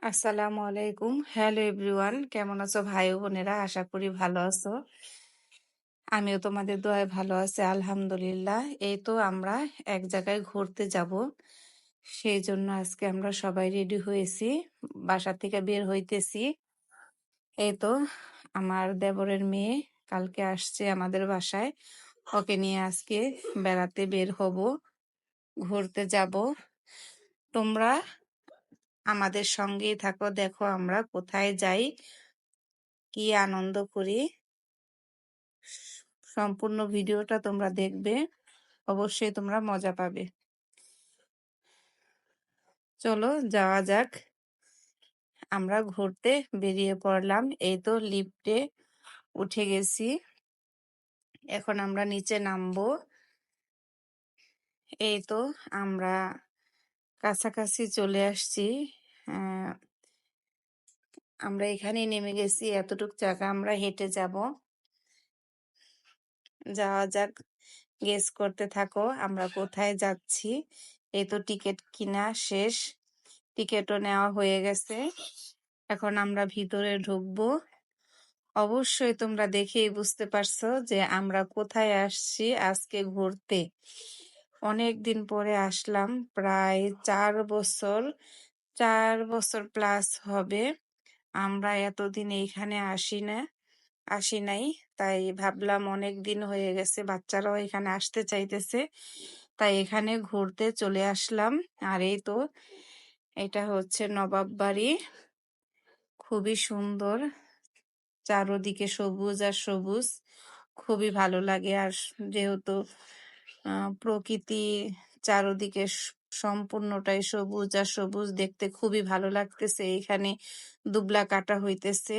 আসসালামু আলাইকুম। Hello everyone. কেমন আছো ভাই ও বোনেরা? আশা করি ভালো আছো। আমিও তোমাদের দোয়ায় ভালো আছি আলহামদুলিল্লাহ। এই তো আমরা এক জায়গায় ঘুরতে যাব। সেই জন্য আজকে আমরা সবাই রেডি হয়েছি। বাসা থেকে বের হইতেছি। এই তো আমার দেবরের মেয়ে কালকে আসছে আমাদের বাসায়। ওকে নিয়ে আজকে বেড়াতে বের হব, ঘুরতে যাব। তোমরা আমাদের সঙ্গেই থাকো, দেখো আমরা কোথায় যাই, কি আনন্দ করি। সম্পূর্ণ ভিডিওটা তোমরা দেখবে, অবশ্যই তোমরা মজা পাবে। চলো যাওয়া যাক। আমরা ঘুরতে বেরিয়ে পড়লাম। এই তো লিফটে উঠে গেছি, এখন আমরা নিচে নামবো। এই তো আমরা কাছাকাছি চলে আসছি। আহ, আমরা এখানেই নেমে গেছি। এতটুক জায়গা আমরা হেঁটে যাব। যাওয়া যাক, গেস করতে থাকো আমরা কোথায় যাচ্ছি। এই তো টিকিট কিনা শেষ, টিকিটও নেওয়া হয়ে গেছে। এখন আমরা ভিতরে ঢুকবো। অবশ্যই তোমরা দেখেই বুঝতে পারছো যে আমরা কোথায় আসছি আজকে ঘুরতে। অনেক দিন পরে আসলাম, প্রায় 4 বছর, 4 বছর প্লাস হবে। আমরা এতদিন এইখানে আসি নাই। তাই ভাবলাম অনেক দিন হয়ে গেছে, বাচ্চারাও এখানে আসতে চাইতেছে, তাই এখানে ঘুরতে চলে আসলাম। আর এই তো এটা হচ্ছে নবাব বাড়ি, খুবই সুন্দর, চারোদিকে সবুজ আর সবুজ, খুবই ভালো লাগে। আর যেহেতু প্রকৃতি চারোদিকে সম্পূর্ণটাই সবুজ আর সবুজ, দেখতে খুবই ভালো লাগতেছে। এখানে দুবলা কাটা হইতেছে,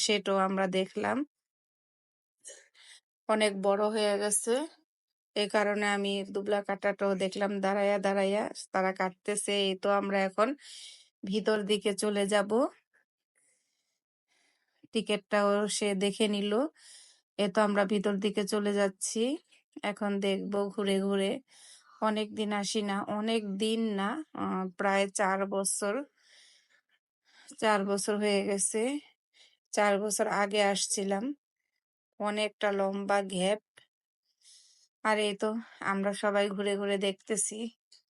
সেটাও আমরা দেখলাম। অনেক বড় হয়ে গেছে, এই কারণে আমি দুবলা কাটাটাও দেখলাম দাঁড়াইয়া দাঁড়াইয়া তারা কাটতেছে। এই তো আমরা এখন ভিতর দিকে চলে যাব। টিকিটটাও সে দেখে নিল। এ তো আমরা ভিতর দিকে চলে যাচ্ছি, এখন দেখবো ঘুরে ঘুরে। অনেক দিন আসি না, অনেক দিন না, প্রায় 4 বছর, 4 বছর হয়ে গেছে। 4 বছর আগে আসছিলাম, অনেকটা লম্বা গ্যাপ। আর এই তো আমরা সবাই ঘুরে ঘুরে দেখতেছি,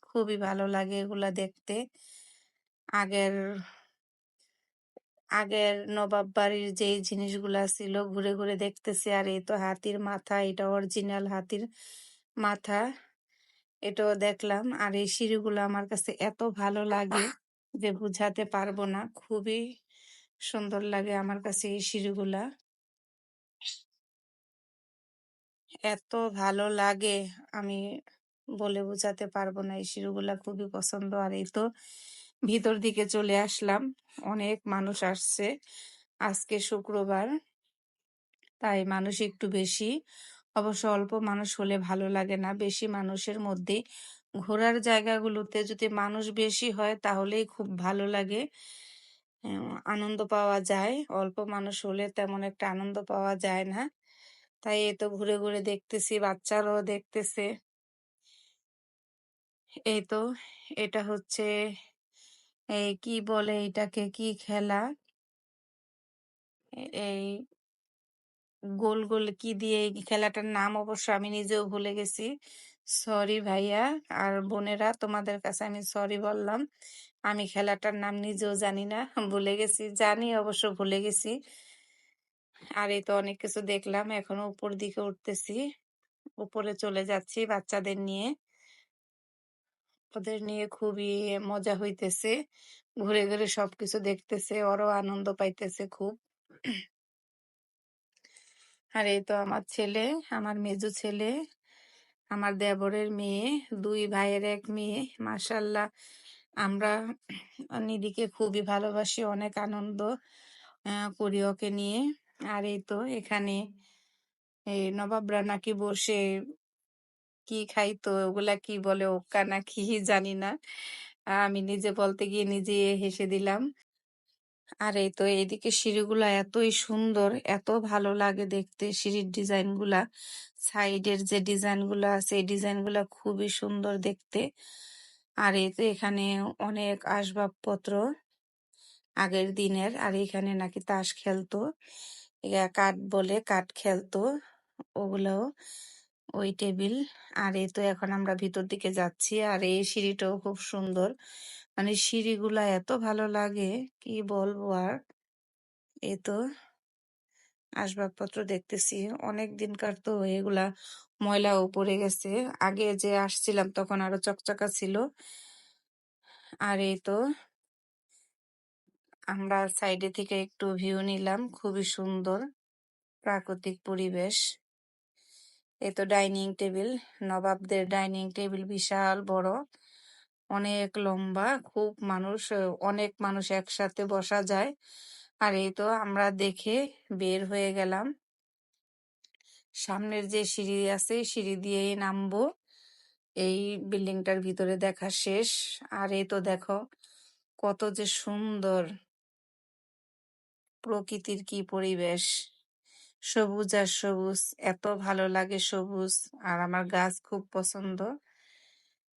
খুবই ভালো লাগে এগুলা দেখতে। আগের আগের নবাব বাড়ির যেই জিনিসগুলা ছিল ঘুরে ঘুরে দেখতেছি। আর এই তো হাতির মাথা, এটা অরিজিনাল হাতির মাথা, এটাও দেখলাম। আর এই সিঁড়িগুলো আমার কাছে এত ভালো লাগে যে বুঝাতে পারবো না, খুবই সুন্দর লাগে আমার কাছে এই সিঁড়িগুলা, এত ভালো লাগে আমি বলে বোঝাতে পারবো না। এই সিঁড়িগুলা খুবই পছন্দ। আর এই তো ভিতর দিকে চলে আসলাম। অনেক মানুষ আসছে, আজকে শুক্রবার, তাই মানুষ একটু বেশি। অবশ্য অল্প মানুষ হলে ভালো লাগে না, বেশি মানুষের মধ্যে ঘোরার জায়গাগুলোতে যদি মানুষ বেশি হয় তাহলেই খুব ভালো লাগে, আনন্দ পাওয়া যায়। অল্প মানুষ হলে তেমন একটা আনন্দ পাওয়া যায় না। তাই এই তো ঘুরে ঘুরে দেখতেছি, বাচ্চারাও দেখতেছে। এই তো এটা হচ্ছে, এই কি বলে এটাকে, কি খেলা, এই গোল গোল কি দিয়ে এই খেলাটার নাম অবশ্য আমি নিজেও ভুলে গেছি। সরি ভাইয়া আর বোনেরা, তোমাদের কাছে আমি সরি বললাম। আমি খেলাটার নাম নিজেও জানি না, ভুলে গেছি, জানি অবশ্য ভুলে গেছি। আর এই তো অনেক কিছু দেখলাম, এখনো উপর দিকে উঠতেছি, উপরে চলে যাচ্ছি বাচ্চাদের নিয়ে। ওদের নিয়ে খুবই মজা হইতেছে, ঘুরে ঘুরে সবকিছু দেখতেছে, ওরাও আনন্দ পাইতেছে খুব। আর এই তো আমার ছেলে, আমার মেজো ছেলে, আমার দেবরের মেয়ে, 2 ভাইয়ের 1 মেয়ে, মাশাল্লাহ। আমরা নিধিকে খুবই ভালোবাসি, অনেক আনন্দ করি ওকে নিয়ে। আর এই তো এখানে এই নবাবরা নাকি বসে কি খাইতো, ওগুলা কি বলে, ওক্কা না কি জানি না, আমি নিজে বলতে গিয়ে নিজে হেসে দিলাম। আর এই তো এইদিকে সিঁড়িগুলা এতই সুন্দর, এত ভালো লাগে দেখতে সিঁড়ির ডিজাইন গুলা। সাইডের যে ডিজাইন গুলা আছে এই ডিজাইন গুলা খুবই সুন্দর দেখতে। আর এই তো এখানে অনেক আসবাবপত্র, আগের দিনের। আর এখানে নাকি তাস খেলতো, কাঠ বলে কাঠ খেলতো ওগুলো, ওই টেবিল। আর এই তো এখন আমরা ভিতর দিকে যাচ্ছি। আর এই সিঁড়িটাও খুব সুন্দর, মানে সিঁড়িগুলা এত ভালো লাগে কি বলবো আর। এই তো আসবাবপত্র দেখতেছি, অনেক দিনকার তো এগুলা ময়লাও পড়ে গেছে। আগে যে আসছিলাম তখন আরো চকচকা ছিল। আর এই তো আমরা সাইডে থেকে একটু ভিউ নিলাম, খুবই সুন্দর প্রাকৃতিক পরিবেশ। এই তো ডাইনিং টেবিল, নবাবদের ডাইনিং টেবিল, বিশাল বড়, অনেক লম্বা, খুব মানুষ, অনেক মানুষ একসাথে বসা যায়। আর এই তো আমরা দেখে বের হয়ে গেলাম। সামনের যে সিঁড়ি আছে সিঁড়ি দিয়েই নামবো। এই বিল্ডিংটার ভিতরে দেখা শেষ। আর এই তো দেখো কত যে সুন্দর প্রকৃতির, কি পরিবেশ, সবুজ আর সবুজ, এত ভালো লাগে সবুজ। আর আমার গাছ খুব পছন্দ।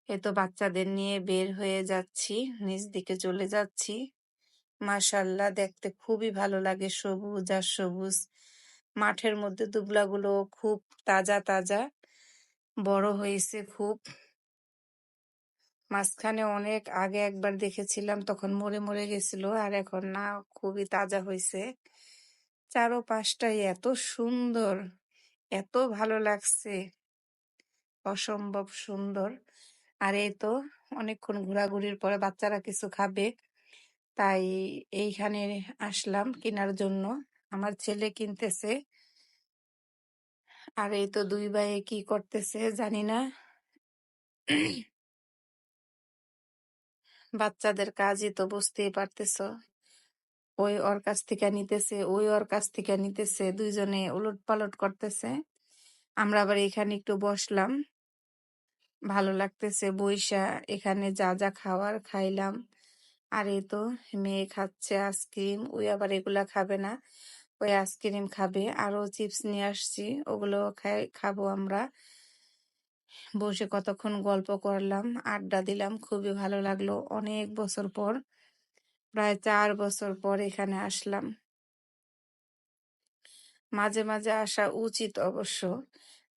এই তো বাচ্চাদের নিয়ে বের হয়ে যাচ্ছি, নিচ দিকে চলে যাচ্ছি। মাশাআল্লাহ, দেখতে খুবই ভালো লাগে, সবুজ আর সবুজ। মাঠের মধ্যে দুবলাগুলো খুব তাজা তাজা, বড় হয়েছে খুব। মাঝখানে অনেক আগে একবার দেখেছিলাম, তখন মরে মরে গেছিল, আর এখন না, খুবই তাজা হয়েছে। চারোপাশটাই এত সুন্দর, এত ভালো লাগছে, অসম্ভব সুন্দর। আর এই তো অনেকক্ষণ ঘোরাঘুরির পরে বাচ্চারা কিছু খাবে, তাই এইখানে আসলাম কেনার জন্য। আমার ছেলে কিনতেছে, আর এই তো দুই ভাই কি করতেছে জানি না। বাচ্চাদের কাজই তো বুঝতেই পারতেছো, ওই ওর কাছ থেকে নিতেছে, ওই ওর কাছ থেকে নিতেছে, দুইজনে উলট পালট করতেছে। আমরা আবার এখানে একটু বসলাম, ভালো লাগতেছে বইসা, এখানে যা যা খাওয়ার খাইলাম। আর এই তো মেয়ে খাচ্ছে আইসক্রিম, ওই আবার এগুলা খাবে না, ওই আইসক্রিম খাবে। আরো চিপস নিয়ে আসছি, ওগুলো খাবো আমরা। বসে কতক্ষণ গল্প করলাম, আড্ডা দিলাম, খুবই ভালো লাগলো। অনেক বছর পর, প্রায় 4 বছর পর এখানে আসলাম। মাঝে মাঝে আসা উচিত অবশ্য।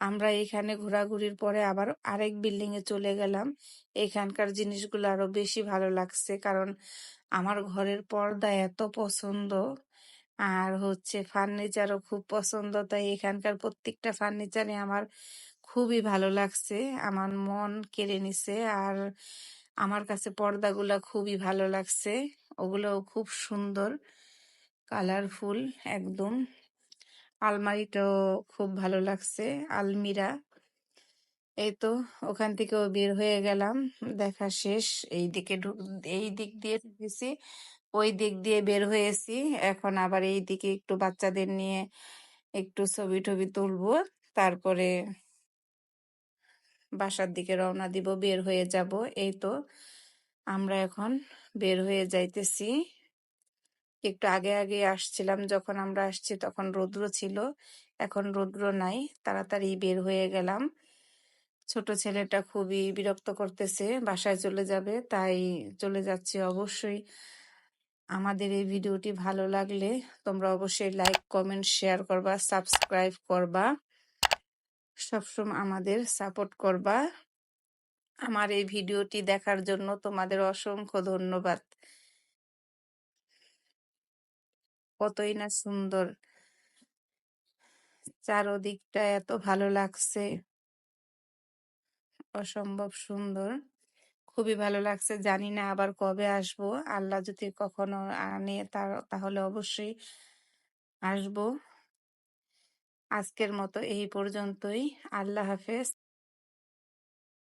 আমরা এখানে ঘোরাঘুরির পরে আবার আরেক বিল্ডিং এ চলে গেলাম। এখানকার জিনিসগুলো আরো বেশি ভালো লাগছে, কারণ আমার ঘরের পর্দা এত পছন্দ, আর হচ্ছে ফার্নিচারও খুব পছন্দ। তাই এখানকার প্রত্যেকটা ফার্নিচারে আমার খুবই ভালো লাগছে, আমার মন কেড়ে নিছে। আর আমার কাছে পর্দাগুলা খুবই ভালো লাগছে, ওগুলোও খুব সুন্দর, কালারফুল একদম। আলমারিটাও খুব ভালো লাগছে, আলমিরা। এই তো ওখান থেকেও বের হয়ে গেলাম, দেখা শেষ। এই দিক দিয়ে ঢুকেছি, ওই দিক দিয়ে বের হয়েছি। এখন আবার এই দিকে একটু বাচ্চাদের নিয়ে একটু ছবি টবি তুলবো, তারপরে বাসার দিকে রওনা দিব, বের হয়ে যাব। এই তো আমরা এখন বের হয়ে যাইতেছি। একটু আগে আগে আসছিলাম, যখন আমরা আসছি তখন রৌদ্র ছিল, এখন রৌদ্র নাই, তাড়াতাড়ি বের হয়ে গেলাম। ছোট ছেলেটা খুবই বিরক্ত করতেছে, বাসায় চলে যাবে, তাই চলে যাচ্ছি। অবশ্যই আমাদের এই ভিডিওটি ভালো লাগলে তোমরা অবশ্যই লাইক, কমেন্ট, শেয়ার করবা, সাবস্ক্রাইব করবা, সবসময় আমাদের সাপোর্ট করবা। আমার এই ভিডিওটি দেখার জন্য তোমাদের অসংখ্য ধন্যবাদ। কতই না সুন্দর, চারদিকটা এত ভালো লাগছে, অসম্ভব সুন্দর, খুবই ভালো লাগছে। জানি না আবার কবে আসবো, আল্লাহ যদি কখনো আনে তাহলে অবশ্যই আসবো। আজকের মতো এই পর্যন্তই, আল্লাহ হাফেজ।